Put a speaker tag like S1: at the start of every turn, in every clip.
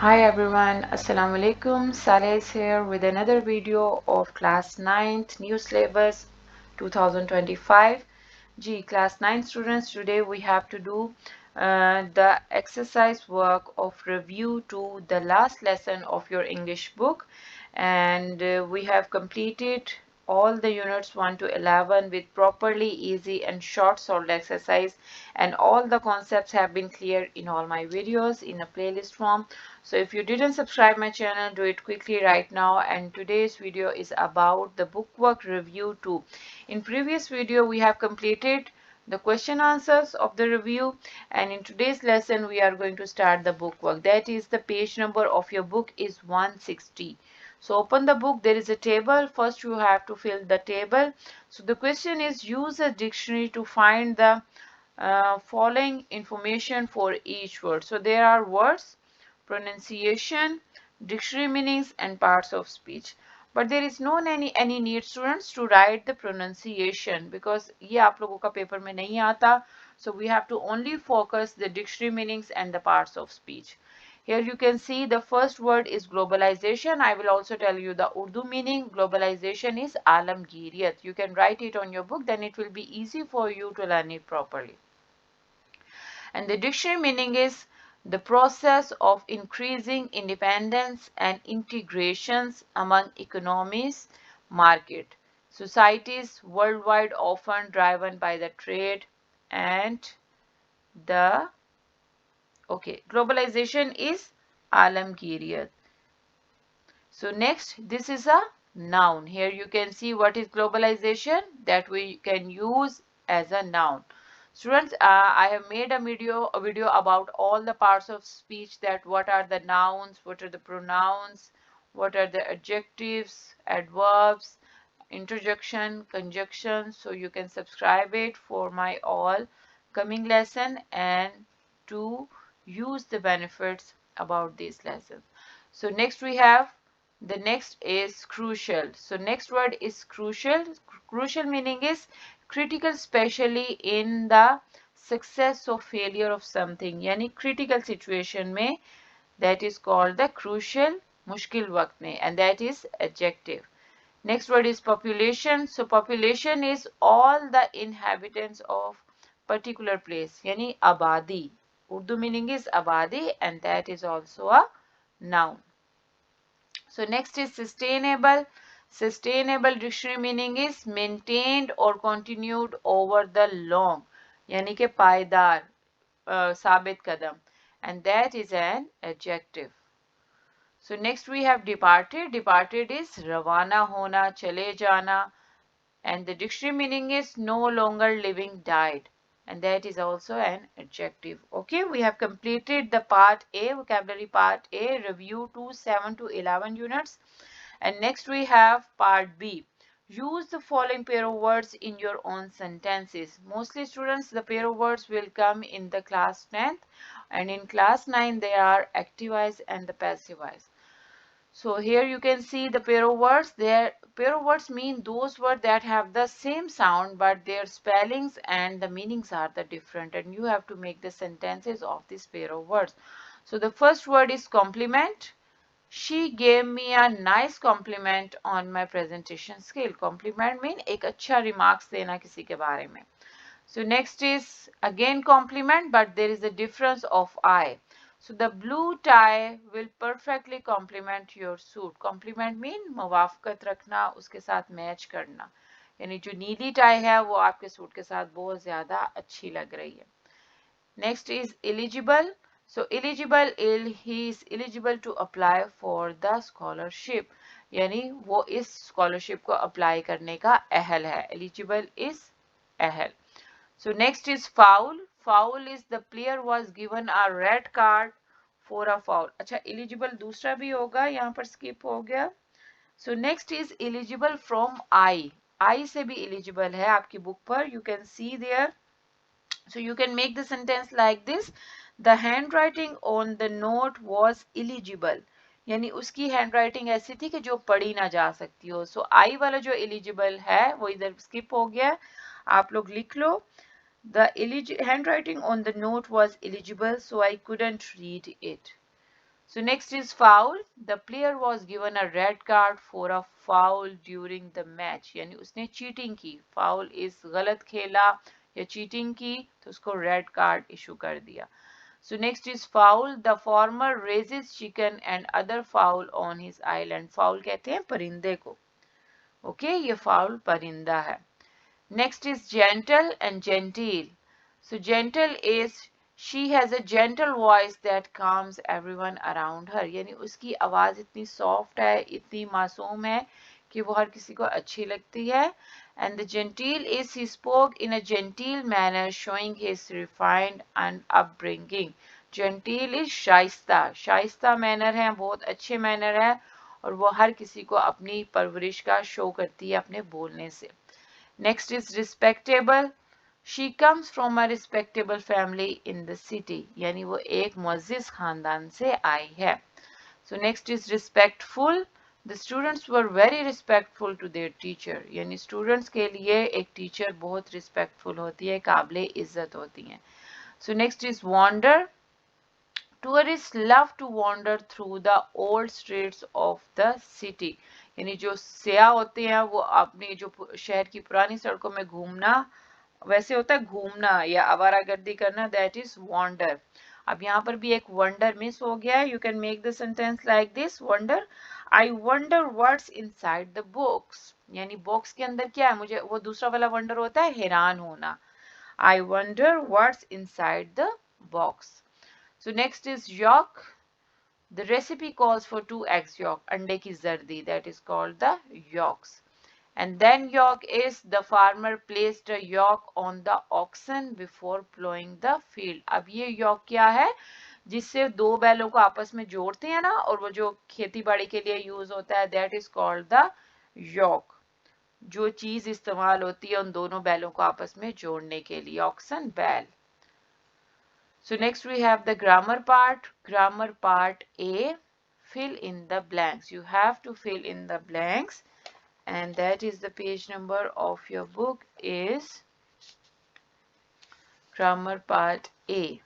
S1: Hi everyone, Assalamu alaikum. Saleh is here with another video of class 9th new syllabus 2025. Class 9 students, today we have to do the exercise work of review to the last lesson of your English book, and we have completed all the units 1 to 11 with properly easy and short solved exercise, and all the concepts have been clear in all my videos in a playlist form. So if you didn't subscribe my channel, do it quickly right now. And today's video is about the bookwork review 2. In previous video we have completed the question answers of the review, and in today's lesson we are going to start the bookwork. That is, the page number of your book is 160. So open the book, there is a table. First you have to fill the table. So the question is, use a dictionary to find the following information for each word. So there are words, pronunciation, dictionary meanings, and parts of speech. But there is no any need students to write the pronunciation because ये आप लोगों का paper में नहीं आता. So we have to only focus the dictionary meanings and the parts of speech. Here you can see the first word is globalization. I will also tell you the Urdu meaning. Globalization is alamgiriyat. You can write it on your book, then it will be easy for you to learn it properly. And the dictionary meaning is the process of increasing independence and integrations among economies, market, societies worldwide, often driven by the trade and the globalization is alamgiriyat. So next, this is a noun. Here you can see what is globalization that we can use as a noun. Students, I have made a video about all the parts of speech, that what are the nouns, what are the pronouns, what are the adjectives, adverbs, interjection, conjunction. So you can subscribe it for my all coming lesson and to use the benefits about these lessons. So next we have, the next is crucial. So next word is crucial. Crucial meaning is critical, especially in the success or failure of something. यानी critical situation में, that is called the crucial, मुश्किल वक्त में, and that is adjective. Next word is population. So population is all the inhabitants of particular place, यानी आबादी. Urdu meaning is abadi, and that is also a noun. So next is sustainable. Sustainable dictionary meaning is maintained or continued over the long, यानी कि पायदार, साबित कदम, and that is an adjective. So next we have departed. Departed is ravana hona, chale jana, and the dictionary meaning is no longer living, died, and that is also an adjective. Okay, we have completed the part A, vocabulary part A, review to 7 to 11 units, and next we have part B. Use the following pair of words in your own sentences. Mostly students, the pair of words will come in the class 10th, and in class 9 they are active wise and the passive wise. So here you can see the pair of words. Their pair of words mean those words that have the same sound but their spellings and the meanings are the different, and you have to make the sentences of this pair of words. So the first word is compliment. She gave me a nice compliment on my presentation skill. Compliment mean एक अच्छा remarks देना किसी के बारे में. So next is again compliment, but there is a difference of I. So the blue tie will perfectly complement your suit. Compliment mean मुवाफकत रखना, उसके साथ मैच करना. यानी जो नीली टाई है वो आपके सूट के साथ बहुत ज्यादा अच्छी लग रही है. Next is eligible. So eligible, he is eligible to apply for the scholarship. यानी वो इस scholarship को apply करने का अहल है. Eligible is अहल. So next is foul. Foul is the player was given a red card for a foul. अच्छा, eligible दूसरा भी होगा, यहाँ पर skip हो गया. So next is eligible from I. I से भी eligible है आपकी book पर. You can see there. So you can make the sentence like this. The handwriting on the note was illegible. यानी उसकी handwriting ऐसी थी कि जो पढ़ी ना जा सकती हो. So I वाला जो eligible है वो इधर skip हो गया. आप लोग लिख लो. The handwriting on the note was illegible, so I couldn't read it. So next is foul. The player was given a red card for a foul during the match. यानी उसने cheating की. Foul is गलत खेला या cheating की तो उसको red card issue कर दिया. So next is fowl. The farmer raises chicken and other fowl on his island. Fowl कहते हैं परिंदे को. Okay, ये fowl परिंदा है. Next is gentle and genteel. So gentle is she has a gentle voice that calms everyone around her. यानी उसकी आवाज इतनी soft है, इतनी मासूम है कि वो हर किसी को अच्छी लगती है. And the genteel is he spoke in a genteel manner, showing his refined and upbringing. Genteel is Shaista. Shaista manner है, बहुत अच्छे manner है और वो हर किसी को अपनी परवरिश का शो करती है अपने बोलने से. Next is respectable. She comes from a respectable family in the city. यानी वो एक मुअज़्ज़िज़ खानदान से आई है. So next is respectful. The students were very respectful to their teacher. यानी students के लिए एक teacher बहुत respectful होती है, काबिले इज्जत होती है. So next is wander. Tourists love to wander through the old streets of the city. यानी जो सियाह होते हैं वो अपनी जो शहर की पुरानी सड़कों में घूमना, वैसे होता है घूमना या आवारागर्दी करना, दैट इज वॉन्डर. अब यहाँ पर भी एक वंडर मिस हो गया है. You can make the sentence like this, wonder. I wonder what's inside the box. यानी बॉक्स के अंदर क्या है, मुझे वो दूसरा वाला वंडर होता है हैरान होना. I wonder what's inside the box. So next is yolk. The recipe calls for 2 eggs yolk. Ande ki zardi, that is called the yolks. And then yolk is the farmer placed a yolk on the oxen before plowing the field. अब ये yolk क्या है, जिससे दो बैलों को आपस में जोड़ते हैं ना और वो जो खेती बाड़ी के लिए यूज होता है, that is called the yolk. जो चीज इस्तेमाल होती है उन दोनों बैलों को आपस में जोड़ने के लिए, oxen, बैल. So next we have the grammar part. Grammar part A. Fill in the blanks. You have to fill in the blanks, and that is the page number of your book is grammar part A.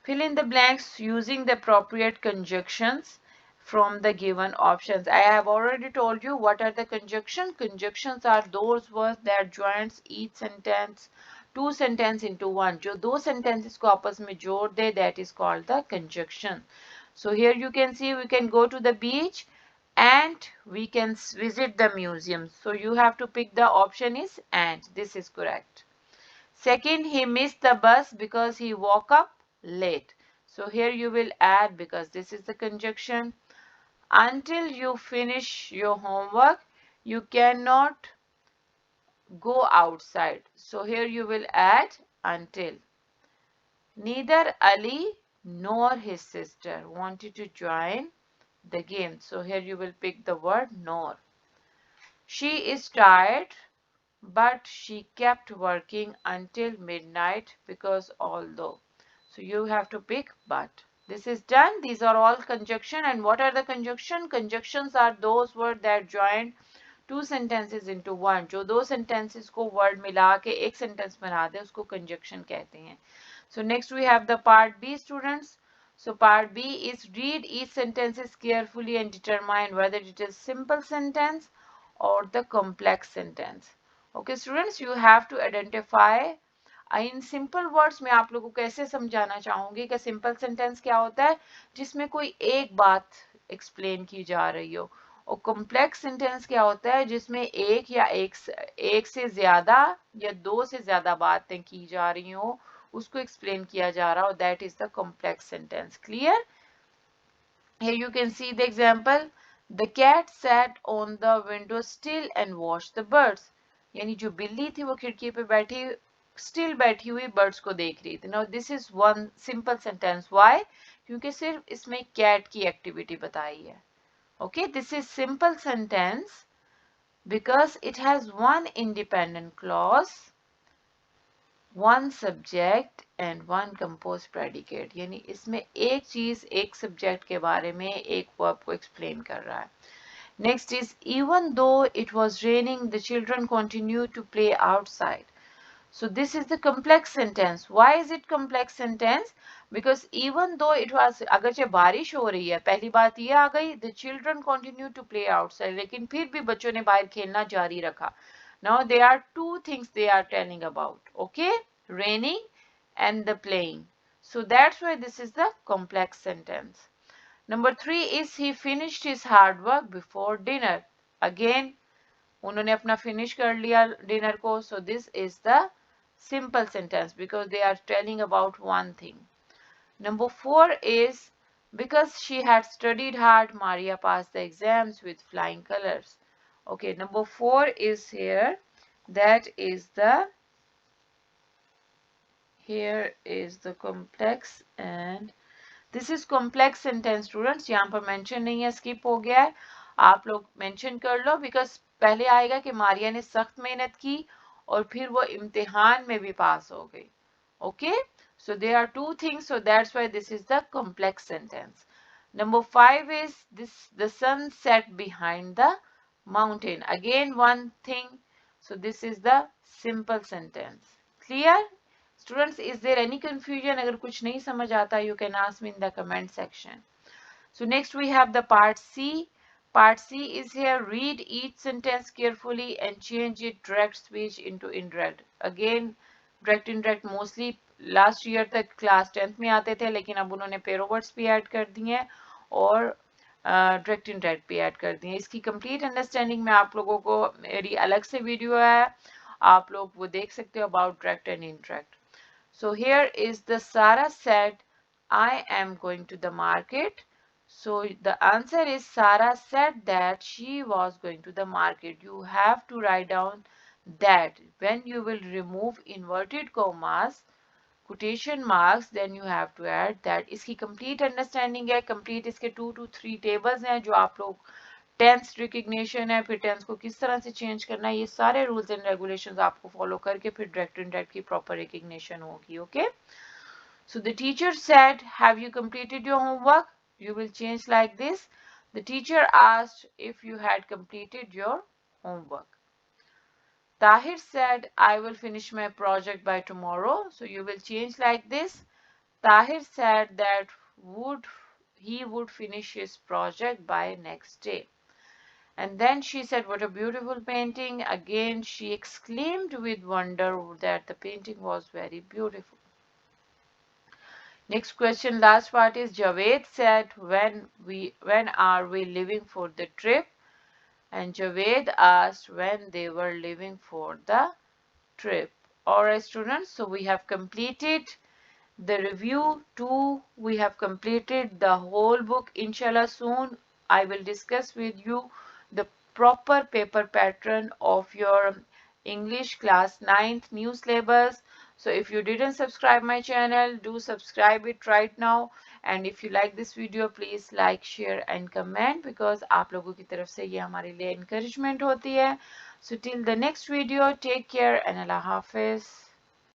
S1: Fill in the blanks using the appropriate conjunctions from the given options. I have already told you what are the conjunctions. Conjunctions are those words that joins each sentence, two sentences into one. जो दो sentences को आपस में जोड़ दे, that is called the conjunction. So here you can see we can go to the beach and we can visit the museum. So you have to pick the option is and. This is correct. Second, he missed the bus because he woke up late. So here you will add because this is the conjunction. Until you finish your homework, you cannot go outside. So here you will add until. Neither Ali nor his sister wanted to join the game. So here you will pick the word nor. She is tired, but she kept working until midnight because although. So you have to pick but. This is done. These are all conjunction. And what are the conjunction? Conjunctions are those words that join two sentences into one. जो दो sentences को word मिला के एक sentence बना दे उसको conjunction कहते हैं. So next we have the part B, students. So part B is read each sentences carefully and determine whether it is simple sentence or the complex sentence. Okay students, you have to identify. In simple words में आप लोगों को कैसे समझाना चाहूंगी कि simple sentence क्या होता है, जिसमें कोई एक बात एक्सप्लेन की जा रही हो. और कॉम्प्लेक्स सेंटेंस क्या होता है, जिसमें एक या एक से ज्यादा या दो से ज्यादा बातें की जा रही हो, उसको एक्सप्लेन किया जा रहा हो, that is the complex sentence. Clear? Here you can see the example. The cat sat on the window sill and watched the birds. यानी जो बिल्ली थी वो खिड़की पे बैठी स्टिल बैठी हुई बर्ड्स को देख रही थी. Now this is one simple sentence. Why? क्योंकि सिर्फ इसमें कैट की एक्टिविटी बताई है. Okay, this is simple sentence because it has one independent clause, one subject and one composed predicate. यानी इसमें एक चीज एक सब्जेक्ट के बारे में एक वर्ब को एक्सप्लेन कर रहा है. Next is even though it was raining, the children continued to play outside. So this is the complex sentence. Why is it complex sentence? Because even though it was अगरचे बारिश हो रही है, पहली बात ये आ गई, the children continue to play outside, लेकिन फिर भी बच्चों ने बाहर खेलना जारी रखा. Now there are two things they are telling about, okay? Raining and the playing. So that's why this is the complex sentence. Number 3 is he finished his hard work before dinner. Again, उन्होंने अपना finish कर लिया dinner को. So this is the simple sentence because they are telling about one thing. Number 4 is because she had studied hard, Maria passed the exams with flying colors. Okay, number 4 is here. That is the, here is the complex and this is complex sentence students. यहाँ पर mention नहीं है, skip हो गया है. आप लोग mention कर लो बिकॉज पहले आएगा कि मारिया ने सख्त मेहनत की और फिर वो इम्तिहान में भी पास हो गई. Okay, so there are two things, so that's why this is the complex sentence. Number 5 is this, the sun set behind the mountain. Again one thing, so this is the simple sentence. Clear? Students, is there any confusion? अगर कुछ नहीं समझ आता, you can ask me in the comment section. So next we have the part C. Part C is here. Read each sentence carefully and change it direct speech into indirect. Again, direct indirect mostly last year तक class 10th में आते थे, लेकिन अब उन्होंने pair words भी add कर दिए हैं और direct indirect भी add कर दिए हैं. इसकी complete understanding में आप लोगों को मेरी अलग से वीडियो है, आप लोग वो देख सकते हो about direct and indirect. So here is the Sarah said, I am going to the market. So the answer is Sarah said that she was going to the market. You have to write down that. When you will remove inverted commas, quotation marks, then you have to add that. इसकी complete understanding है. Complete इसके 2 to 3 tables हैं जो आप लोग tense recognition है, फिर tense को किस तरह से चेंज करना है, ये सारे रूल्स एंड रेगुलेशंस आपको फॉलो करके फिर डायरेक्ट इनडायरेक्ट की प्रॉपर रिकग्निशन होगी. Okay, so the teacher said, have you completed your homework? You will change like this. The teacher asked if you had completed your homework. Tahir said, I will finish my project by tomorrow. So you will change like this. Tahir said that he would finish his project by next day. And then she said, what a beautiful painting. Again, she exclaimed with wonder that the painting was very beautiful. Next question, last part is Javed said, when are we leaving for the trip? And Javed asked when they were leaving for the trip. Alright students, so we have completed the review 2. We have completed the whole book. Inshallah soon I will discuss with you the proper paper pattern of your English class 9th new syllabus. So if you didn't subscribe my channel, do subscribe it right now. And if you like this video, please like, share and comment because आप लोगों की तरफ से ये हमारे लिए encouragement होती है. So till the next video, take care and Allah Hafiz.